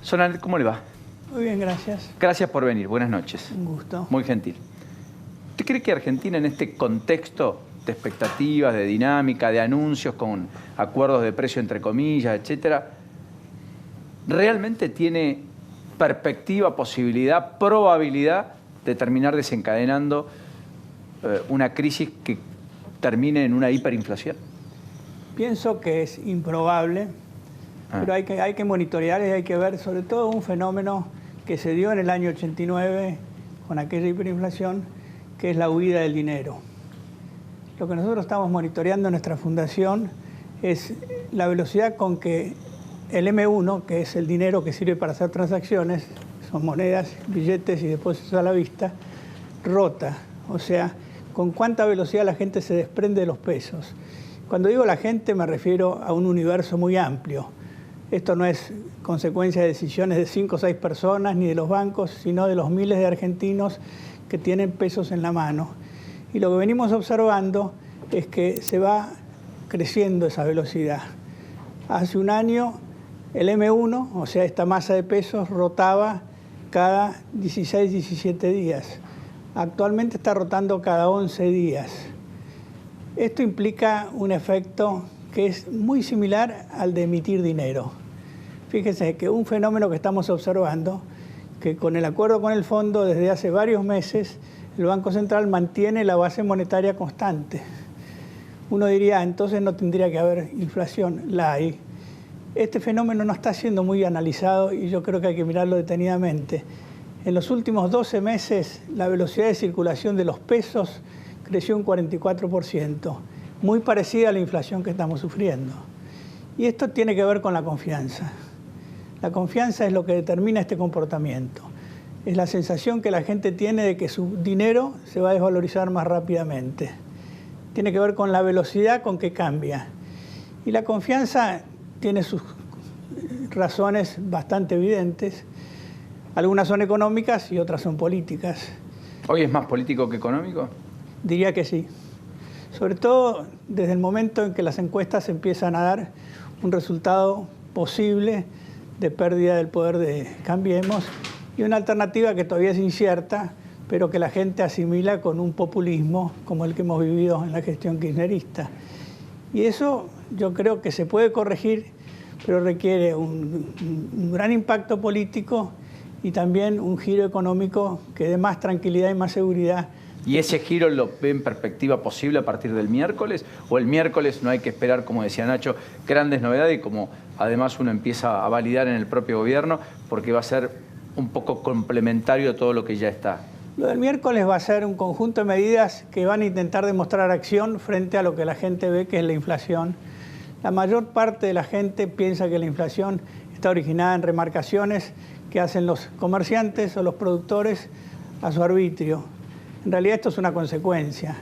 Sonanet, ¿cómo le va? Muy bien, gracias. Gracias por venir, buenas noches. Un gusto. Muy gentil. ¿Usted cree que Argentina en este contexto de expectativas, de dinámica, de anuncios con acuerdos de precio entre comillas, etcétera, realmente tiene perspectiva, posibilidad, probabilidad de terminar desencadenando una crisis que termine en una hiperinflación? Pienso que es improbable, pero hay que monitorear y hay que ver sobre todo un fenómeno que se dio en el año 89 con aquella hiperinflación, que es la huida del dinero. Lo que nosotros estamos monitoreando en nuestra fundación es la velocidad con que el M1, que es el dinero que sirve para hacer transacciones, son monedas, billetes y depósitos a la vista, rota. O sea, con cuánta velocidad la gente se desprende de los pesos. Cuando digo la gente me refiero a un universo muy amplio. Esto no es consecuencia de decisiones de 5 o 6 personas ni de los bancos, sino de los miles de argentinos que tienen pesos en la mano. Y lo que venimos observando es que se va creciendo esa velocidad. Hace un año el M1, o sea, esta masa de pesos, rotaba cada 16, 17 días. Actualmente está rotando cada 11 días. Esto implica un efecto que es muy similar al de emitir dinero. Fíjense que un fenómeno que estamos observando, que con el acuerdo con el fondo desde hace varios meses, el Banco Central mantiene la base monetaria constante. Uno diría, entonces no tendría que haber inflación, la hay. Este fenómeno no está siendo muy analizado y yo creo que hay que mirarlo detenidamente. En los últimos 12 meses, la velocidad de circulación de los pesos creció un 44%, muy parecida a la inflación que estamos sufriendo. Y esto tiene que ver con la confianza. La confianza es lo que determina este comportamiento. Es la sensación que la gente tiene de que su dinero se va a desvalorizar más rápidamente. Tiene que ver con la velocidad con que cambia. Y la confianza tiene sus razones bastante evidentes. Algunas son económicas y otras son políticas. ¿Hoy es más político que económico? Diría que sí. Sobre todo desde el momento en que las encuestas empiezan a dar un resultado posible de pérdida del poder de Cambiemos y una alternativa que todavía es incierta, pero que la gente asimila con un populismo como el que hemos vivido en la gestión kirchnerista. Y eso yo creo que se puede corregir, pero requiere un gran impacto político y también un giro económico que dé más tranquilidad y más seguridad. ¿Y ese giro lo ve en perspectiva posible a partir del miércoles? ¿O el miércoles no hay que esperar, como decía Nacho, grandes novedades y como además uno empieza a validar en el propio gobierno porque va a ser un poco complementario a todo lo que ya está? Lo del miércoles va a ser un conjunto de medidas que van a intentar demostrar acción frente a lo que la gente ve que es la inflación. La mayor parte de la gente piensa que la inflación está originada en remarcaciones que hacen los comerciantes o los productores a su arbitrio. En realidad esto es una consecuencia,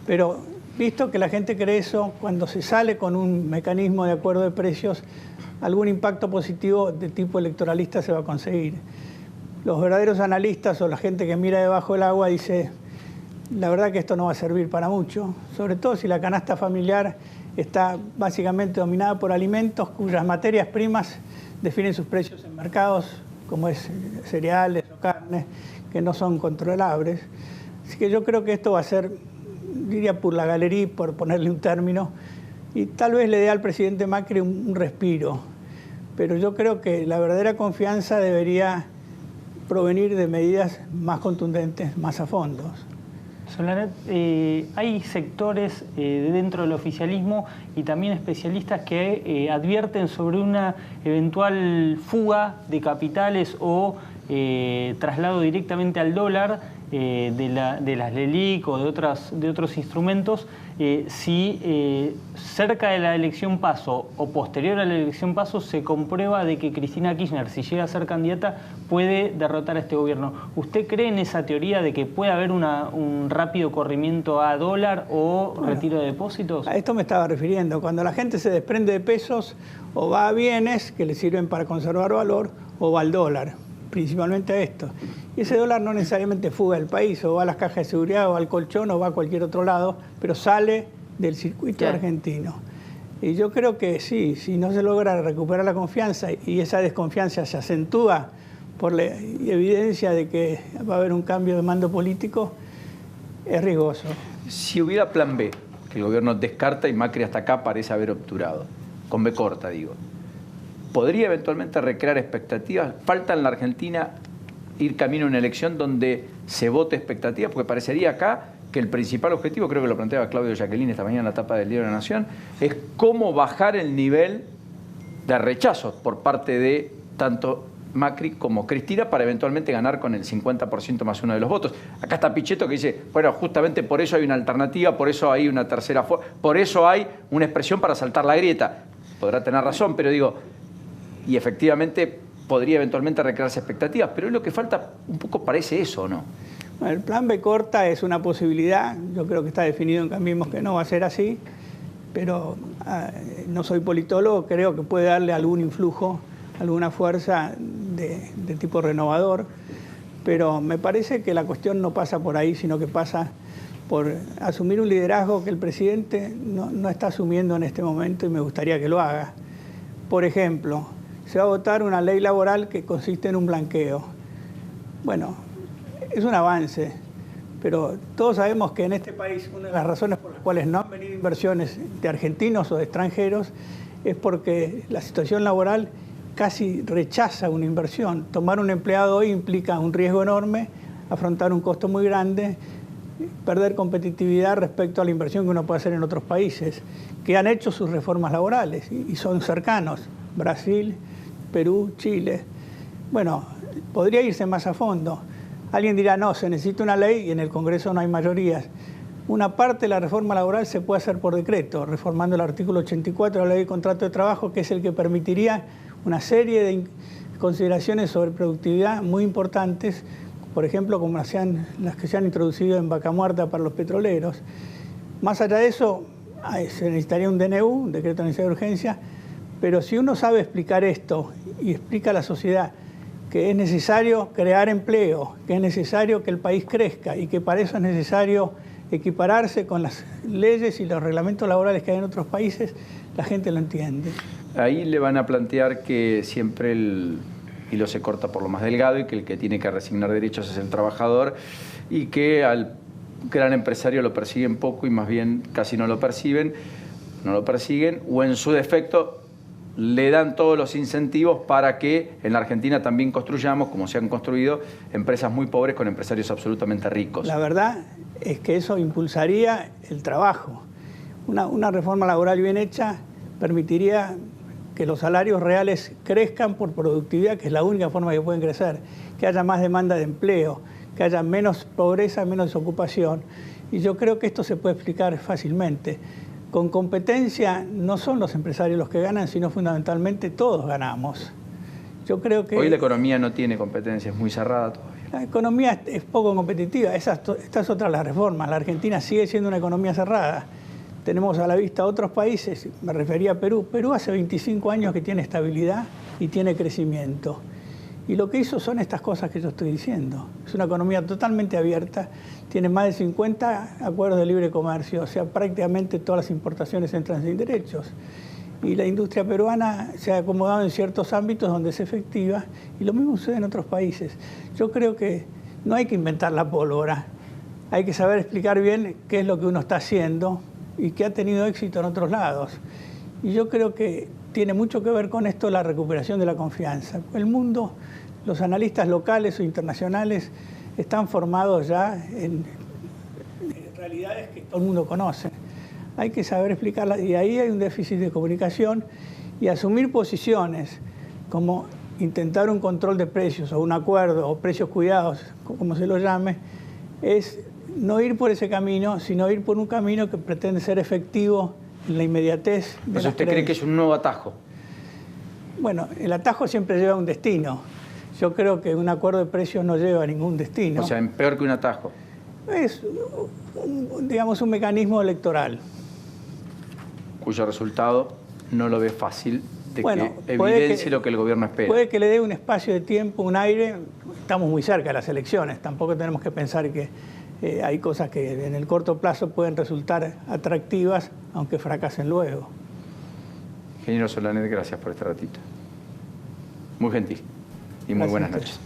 pero visto que la gente cree eso, cuando se sale con un mecanismo de acuerdo de precios, algún impacto positivo de tipo electoralista se va a conseguir. Los verdaderos analistas o la gente que mira debajo del agua dice, la verdad que esto no va a servir para mucho, sobre todo si la canasta familiar está básicamente dominada por alimentos cuyas materias primas definen sus precios en mercados, como es cereales o carnes, que no son controlables. Así que yo creo que esto va a ser, diría por la galería, por ponerle un término, y tal vez le dé al presidente Macri un respiro. Pero yo creo que la verdadera confianza debería provenir de medidas más contundentes, más a fondo. Sonanet, hay sectores dentro del oficialismo y también especialistas que advierten sobre una eventual fuga de capitales o traslado directamente al dólar de las LELIQ o de otros instrumentos, si cerca de la elección PASO o posterior a la elección PASO se comprueba de que Cristina Kirchner, si llega a ser candidata, puede derrotar a este gobierno. ¿Usted cree en esa teoría de que puede haber un rápido corrimiento a dólar o retiro de depósitos? A esto me estaba refiriendo. Cuando la gente se desprende de pesos, o va a bienes que le sirven para conservar valor, o va al dólar, principalmente a esto. Y ese dólar no necesariamente fuga del país, o va a las cajas de seguridad, o va al colchón, o va a cualquier otro lado, pero sale del circuito argentino. Y yo creo que sí, si no se logra recuperar la confianza y esa desconfianza se acentúa por la evidencia de que va a haber un cambio de mando político, es riesgoso. Si hubiera plan B, que el gobierno descarta y Macri hasta acá parece haber obturado, con B corta digo, ¿podría eventualmente recrear expectativas? ¿Falta en la Argentina ir camino a una elección donde se vote expectativas? Porque parecería acá que el principal objetivo, creo que lo planteaba Claudio Jacqueline esta mañana en la tapa del Diario de la Nación, es cómo bajar el nivel de rechazo por parte de tanto Macri como Cristina para eventualmente ganar con el 50% más uno de los votos. Acá está Pichetto que dice, bueno, justamente por eso hay una alternativa, por eso hay una tercera fuerza, por eso hay una expresión para saltar la grieta. Podrá tener razón, pero digo, y efectivamente podría eventualmente recrearse expectativas, pero lo que falta un poco parece eso, ¿no? Bueno, el plan B corta es una posibilidad, yo creo que está definido en Cambiemos que no va a ser así, pero no soy politólogo, creo que puede darle algún influjo, alguna fuerza de tipo renovador, pero me parece que la cuestión no pasa por ahí, sino que pasa por asumir un liderazgo que el presidente no está asumiendo en este momento y me gustaría que lo haga. Por ejemplo, se va a votar una ley laboral que consiste en un blanqueo. Bueno, es un avance, pero todos sabemos que en este país una de las razones por las cuales no han venido inversiones de argentinos o de extranjeros es porque la situación laboral casi rechaza una inversión. Tomar un empleado hoy implica un riesgo enorme, afrontar un costo muy grande, perder competitividad respecto a la inversión que uno puede hacer en otros países, que han hecho sus reformas laborales y son cercanos, Brasil, Perú, Chile. Bueno, podría irse más a fondo. Alguien dirá, no, se necesita una ley y en el Congreso no hay mayorías. Una parte de la reforma laboral se puede hacer por decreto, reformando el artículo 84 de la Ley de Contrato de Trabajo, que es el que permitiría una serie de consideraciones sobre productividad muy importantes, por ejemplo, como las que se han introducido en Vaca Muerta para los petroleros. Más allá de eso, se necesitaría un DNU, un decreto de necesidad de urgencia, pero si uno sabe explicar esto y explica a la sociedad que es necesario crear empleo, que es necesario que el país crezca y que para eso es necesario equipararse con las leyes y los reglamentos laborales que hay en otros países, la gente lo entiende. Ahí le van a plantear que siempre el hilo se corta por lo más delgado y que el que tiene que resignar derechos es el trabajador y que al gran empresario lo persiguen poco y más bien casi no lo persiguen o en su defecto le dan todos los incentivos para que en la Argentina también construyamos, como se han construido, empresas muy pobres con empresarios absolutamente ricos. La verdad es que eso impulsaría el trabajo. Una reforma laboral bien hecha permitiría que los salarios reales crezcan por productividad, que es la única forma que pueden crecer, que haya más demanda de empleo, que haya menos pobreza, menos desocupación. Y yo creo que esto se puede explicar fácilmente. Con competencia no son los empresarios los que ganan, sino fundamentalmente todos ganamos. Yo creo que... Hoy la economía no tiene competencia, es muy cerrada todavía. La economía es poco competitiva, esta es otra de las reformas. La Argentina sigue siendo una economía cerrada. Tenemos a la vista otros países, me refería a Perú. Perú hace 25 años que tiene estabilidad y tiene crecimiento. Y lo que hizo son estas cosas que yo estoy diciendo. Es una economía totalmente abierta, tiene más de 50 acuerdos de libre comercio, o sea, prácticamente todas las importaciones entran sin derechos. Y la industria peruana se ha acomodado en ciertos ámbitos donde es efectiva, y lo mismo sucede en otros países. Yo creo que no hay que inventar la pólvora, hay que saber explicar bien qué es lo que uno está haciendo y que ha tenido éxito en otros lados. Y yo creo que tiene mucho que ver con esto la recuperación de la confianza. El mundo, los analistas locales o internacionales están formados ya en realidades que todo el mundo conoce. Hay que saber explicarlas y ahí hay un déficit de comunicación y asumir posiciones como intentar un control de precios o un acuerdo o precios cuidados, como se lo llame, es no ir por ese camino, sino ir por un camino que pretende ser efectivo en la inmediatez. Entonces, ¿usted cree que es un nuevo atajo? Bueno, el atajo siempre lleva a un destino. Yo creo que un acuerdo de precios no lleva a ningún destino. O sea, peor que un atajo. Es, digamos, un mecanismo electoral. Cuyo resultado no lo ve fácil de bueno, que evidencie lo que el gobierno espera. Puede que le dé un espacio de tiempo, un aire. Estamos muy cerca de las elecciones. Tampoco tenemos que pensar que hay cosas que en el corto plazo pueden resultar atractivas, aunque fracasen luego. Ingeniero Solanet, gracias por este ratito. Muy gentil y muy Gracias buenas a ustedes. noches.